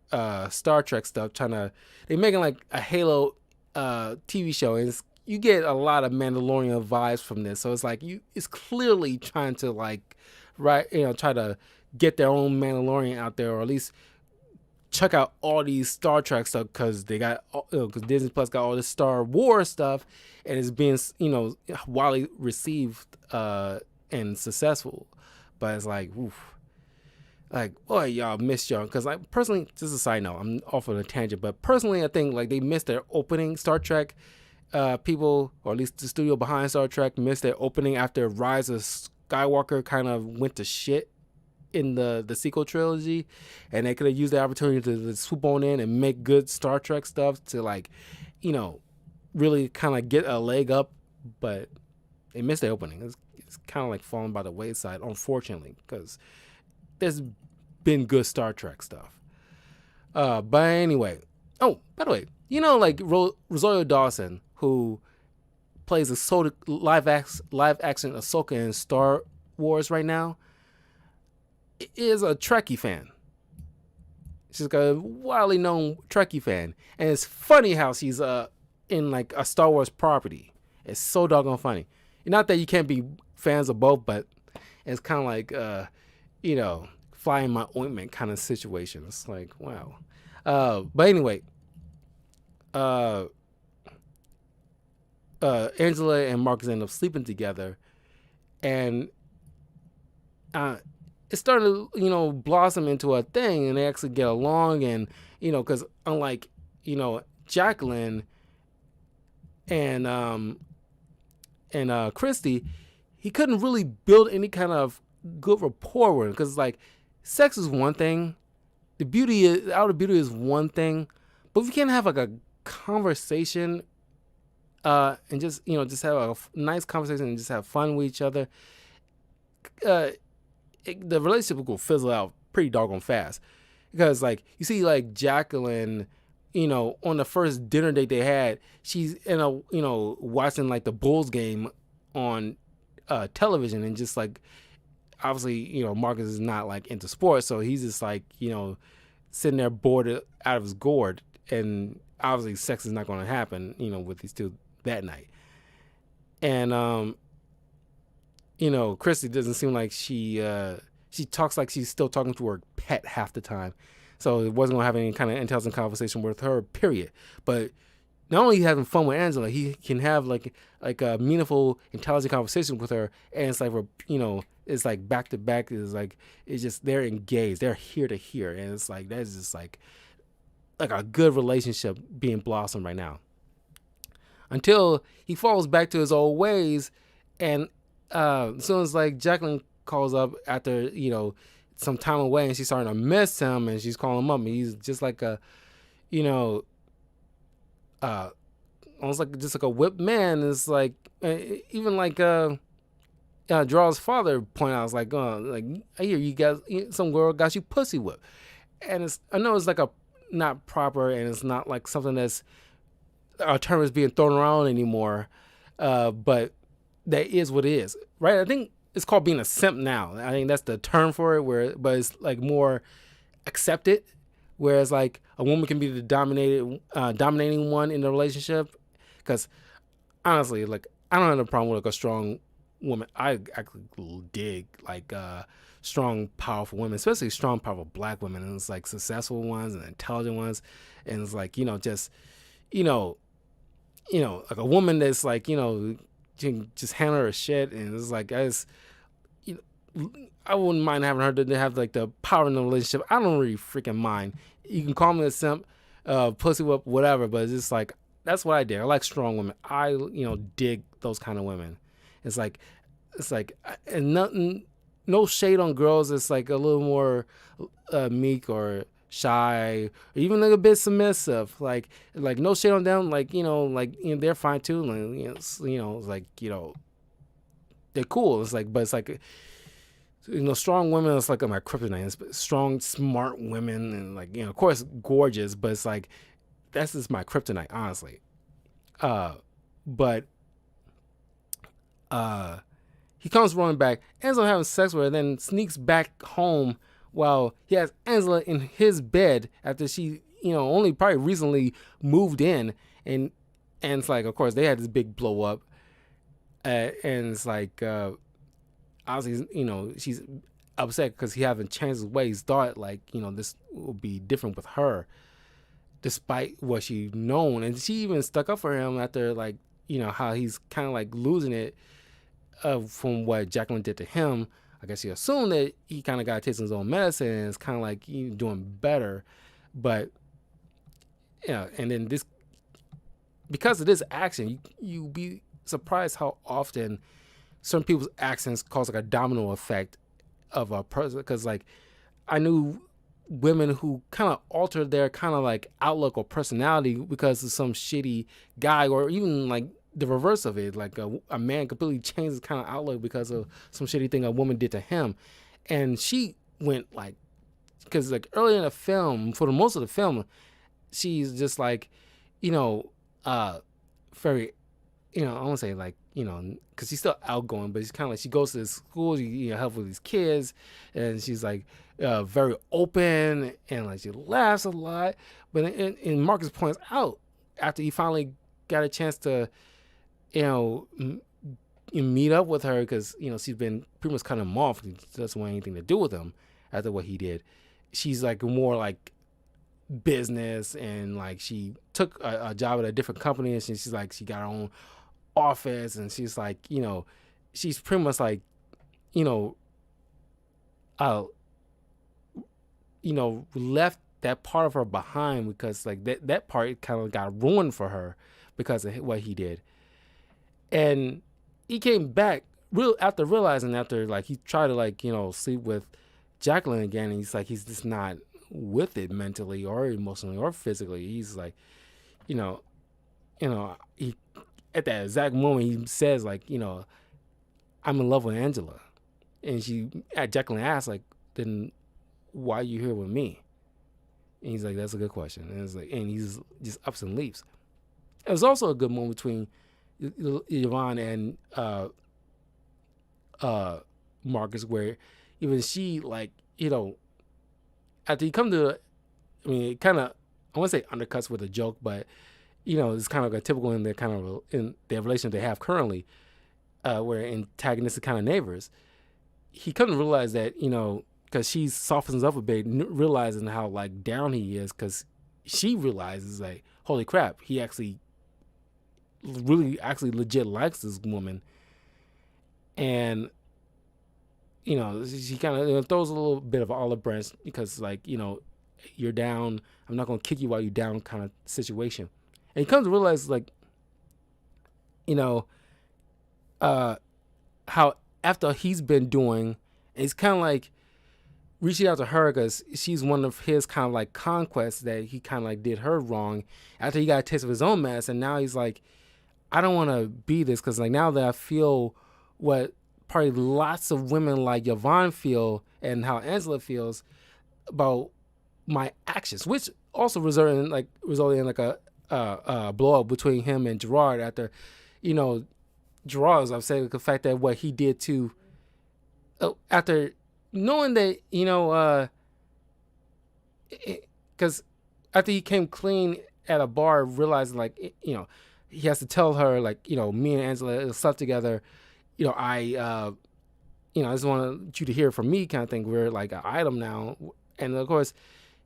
Star Trek stuff. They're making like a Halo TV show, and you get a lot of Mandalorian vibes from this. So it's like it's clearly trying to like try to get their own Mandalorian out there, or at least check out all these Star Trek stuff, because they got because Disney Plus got all this Star Wars stuff, and it's being widely received and successful. But it's like, oof, like, boy, y'all missed y'all. Because I personally, just a side note, I'm off on a tangent, but personally, I think like they missed their opening. Star Trek people, or at least the studio behind Star Trek, missed their opening after Rise of Skywalker kind of went to shit in the sequel trilogy, and they could have used the opportunity to swoop on in and make good Star Trek stuff to like, really kind of get a leg up, but they missed the opening. It's kind of like falling by the wayside, unfortunately, because there's been good Star Trek stuff. But anyway, by the way, like Rosario Dawson, who plays a live action Ahsoka in Star Wars right now, is a Trekkie fan. She's like a widely known Trekkie fan, and it's funny how she's in like a Star Wars property. It's so doggone funny. Not that you can't be fans of both, but it's kind of like fly in my ointment kind of situation. It's like, wow. But anyway, Angela and Marcus end up sleeping together, and it started to, blossom into a thing, and they actually get along, and, because unlike, Jacqueline and Christy, he couldn't really build any kind of good rapport with her, because, like, sex is one thing, outer beauty is one thing, but if you can't have, like, a conversation, and just have a nice conversation and just have fun with each other, the relationship will fizzle out pretty doggone fast. Because like you see like Jacqueline, on the first dinner date they had, she's watching like the Bulls game on television, and just like obviously Marcus is not like into sports, so he's just like sitting there bored out of his gourd, and obviously sex is not going to happen with these two that night. And Christy doesn't seem like she talks like she's still talking to her pet half the time. So it wasn't going to have any kind of intelligent conversation with her, period. But not only having fun with Angela, he can have like a meaningful, intelligent conversation with her. And it's like, it's like back to back. It's just, they're engaged. They're here to hear. And it's like, that's just like a good relationship being blossomed right now. Until he falls back to his old ways, and as soon as like Jacqueline calls up after some time away, and she's starting to miss him, and she's calling him up, and he's just like a almost like just like a whipped man. It's like even like Gerald's father pointed out, like, I hear you guys, some girl got you pussy whipped, and I know it's like a not proper, and it's not like something that's a term is being thrown around anymore, but that is what it is, right? I think it's called being a simp now. I think that's the term for it, but it's like more accepted, whereas like a woman can be the dominating one in the relationship, because honestly, like I don't have a problem with like a strong woman. I actually dig like strong, powerful women, especially strong, powerful black women, and it's like successful ones and intelligent ones, and it's like just you know like a woman that's like can just handle her shit, and it's like I wouldn't mind having her to have like the power in the relationship. I don't really freaking mind. You can call me a simp, pussy whip, whatever, but it's just like that's what I did. I like strong women. I dig those kind of women. It's like and nothing, no shade on girls. It's like a little more meek or shy, or even like a bit submissive. Like no shade on them. Like they're fine too. Like, it's like they're cool. It's like, but it's like strong women. It's like my kryptonite. It's strong, smart women, and like of course gorgeous. But it's like that's just my kryptonite, honestly. But he comes running back, ends up having sex with her, then sneaks back home while he has Angela in his bed after she, only probably recently moved in, and it's like, of course, they had this big blow up, and it's like, obviously, she's upset because he haven't changed his ways. Thought like, this will be different with her, despite what she's known, and she even stuck up for him after like, how he's kind of like losing it. From what Jacqueline did to him, I guess he assumed that he kind of got a taste of his own medicine and it's kind of like doing better. But, and then this, because of this action, you be surprised how often certain people's actions cause like a domino effect of a person. Because like, I knew women who kind of altered their kind of like outlook or personality because of some shitty guy, or even like the reverse of it, like a man completely changed his kind of outlook because of some shitty thing a woman did to him. And she went like, because like early in the film, for the most of the film, she's just like, very, I want to say like, because she's still outgoing, but she's kind of like, she goes to the school, help with these kids, and she's like very open, and like she laughs a lot. But and Marcus points out after he finally got a chance to meet up with her, because she's been pretty much cutting him off. She doesn't want anything to do with him after what he did. She's like more like business, and like she took a job at a different company, and she's like, she got her own office, and she's like, she's pretty much like, left that part of her behind, because like that part kind of got ruined for her because of what he did. And he came back after realizing, after like he tried to like sleep with Jacqueline again, and he's like, he's just not with it mentally or emotionally or physically. He's like, he at that exact moment he says like, I'm in love with Angela, and Jacqueline asks like, then why are you here with me? And he's like, that's a good question. And it's like, and he's just ups and leaves. It was also a good moment between Yvonne and Marcus, where even she like, after you come to, it kind of, I won't say undercuts with a joke, but it's kind of like a typical in their kind of in their relationship they have currently, where antagonistic kind of neighbors. He couldn't realize that, because she softens up a bit, realizing how like down he is, because she realizes like, holy crap, he actually legit likes this woman. And she kind of throws a little bit of olive branch, because like, you're down, I'm not gonna kick you while you're down kind of situation. And he comes to realize like, how after he's been doing, it's kind of like reaching out to her because she's one of his kind of like conquests that he kind of like did her wrong after he got a taste of his own mess. And now he's like, I don't want to be this, because like now that I feel what probably lots of women like Yvonne feel and how Angela feels about my actions, which also resulted in like a blow up between him and Gerard after, you know, Gerard, as I've said, the fact that what he did to after knowing that, you know, because after he came clean at a bar, realizing like, you know, he has to tell her like, you know, me and Angela slept together. You know, you know, I just want you to hear from me, kind of thing. We're like an item now, and of course,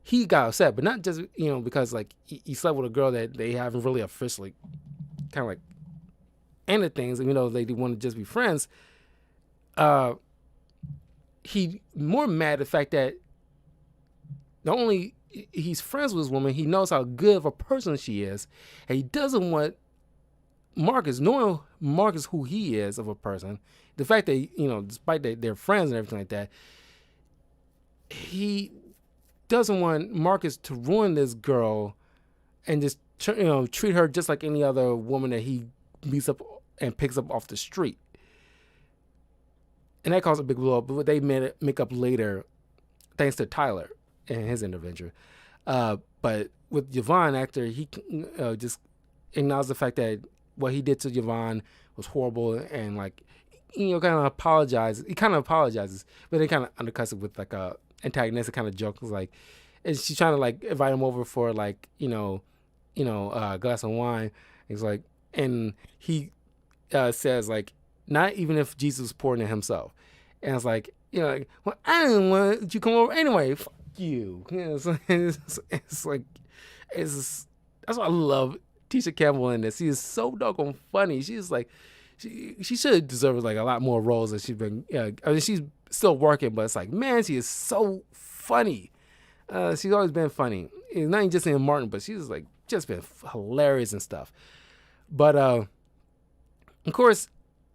he got upset, but not just, you know, because like he slept with a girl that they haven't really officially kind of like ended things, you know, they want to just be friends. He more mad at the fact that not only he's friends with this woman, he knows how good of a person she is, and he doesn't want Marcus, knowing Marcus who he is of a person, the fact that, you know, despite that they're friends and everything like that, he doesn't want Marcus to ruin this girl and just, you know, treat her just like any other woman that he meets up and picks up off the street. And that caused a big blow up, but they make up later thanks to Tyler and his intervention. But with Yvonne, actor, he just acknowledged the fact that what he did to Yvonne was horrible, and like, you know, kind of apologizes. He kind of apologizes, but they kind of undercuts it with like a antagonistic kind of joke. It's like, and she's trying to like invite him over for like, a glass of wine. He's like, and he says like, not even if Jesus was pouring it himself. And it's like, you know, like, well, I didn't want you to come over anyway. Fuck you. It's like, that's why I love Tisha Campbell in this. She is so doggone funny. She's like, she should deserve like a lot more roles that she's been. I mean, she's still working, but it's like, man, she is so funny. She's always been funny. It's not just in Martin, but she's like just been hilarious and stuff. But of course,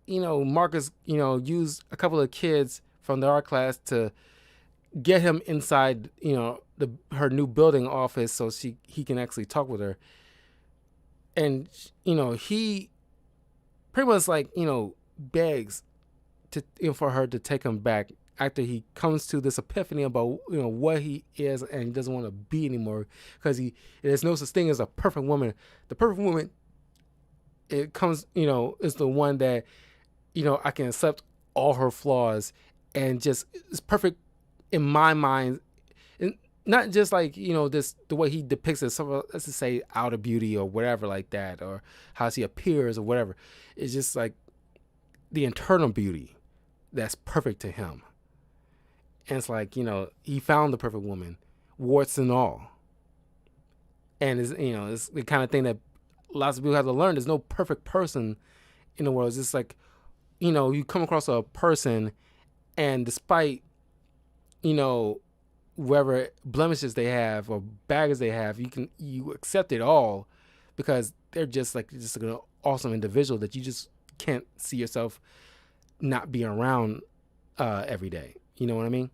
you know, Marcus, you know, used a couple of kids from the art class to get him inside, you know, her new building office so he can actually talk with her. And, you know, he pretty much like, you know, begs to, you know, for her to take him back after he comes to this epiphany about, you know, what he is and he doesn't want to be anymore, because there's no such thing as a perfect woman. The perfect woman, it comes, you know, is the one that, you know, I can accept all her flaws and just is perfect in my mind. And not just like, you know, this, the way he depicts it, so let's just say outer beauty or whatever like that, or how she appears or whatever. It's just like the internal beauty that's perfect to him. And it's like, you know, he found the perfect woman, warts and all. And it's, you know, it's the kind of thing that lots of people have to learn. There's no perfect person in the world. It's just like, you know, you come across a person and despite, you know, whatever blemishes they have or baggage they have, you accept it all because they're just an awesome individual that you just can't see yourself not being around every day. You know what I mean?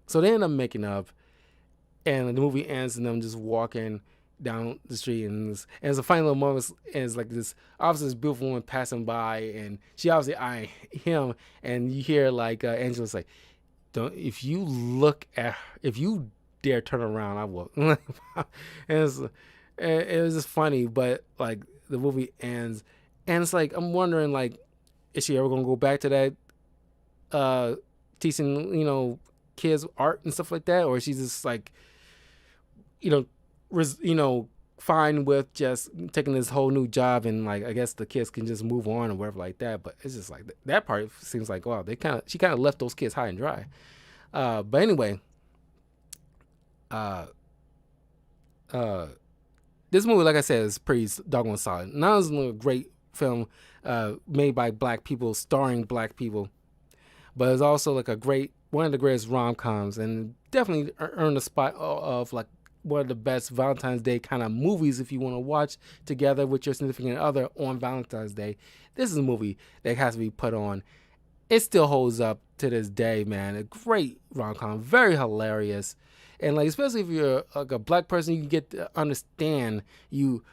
So they end up making up, and the movie ends in them just walking down the street, and it's a funny little moment. And it's like this beautiful woman passing by, and she obviously eyeing him, and you hear like Angela say, if you dare turn around, I will. And it was just funny, but like the movie ends, and it's like I'm wondering, like, is she ever gonna go back to that teaching, you know, kids art and stuff like that, or is she just like, you know, fine with just taking this whole new job and like I guess the kids can just move on or whatever like that. But it's just like that part seems like, wow, she kind of left those kids high and dry. But anyway, this movie, like I said, is pretty doggone solid. Not only a great film made by black people, starring black people, but it's also like one of the greatest rom-coms, and definitely earned a spot of like one of the best Valentine's Day kind of movies if you want to watch together with your significant other on Valentine's Day. This is a movie that has to be put on. It still holds up to this day, man. A great rom-com, very hilarious, and like especially if you're like a black person, you get to understand you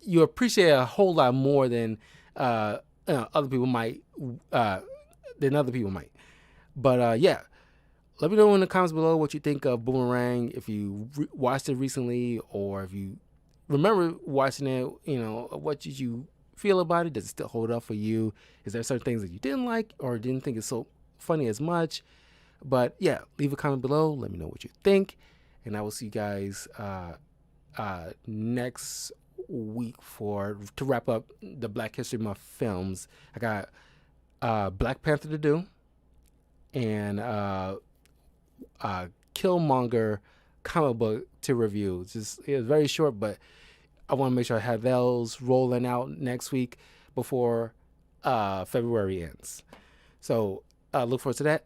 appreciate a whole lot more than Other people might. Then other people might. But yeah, let me know in the comments below what you think of Boomerang. If you watched it recently, or if you remember watching it, what did you feel about it? Does it still hold up for you? Is there certain things that you didn't like or didn't think it's so funny as much? But yeah, leave a comment below. Let me know what you think, and I will see you guys next week to wrap up the Black History Month films. I got Black Panther to do, and Killmonger comic book to review. It was very short, but I want to make sure I have those rolling out next week before February ends. So look forward to that.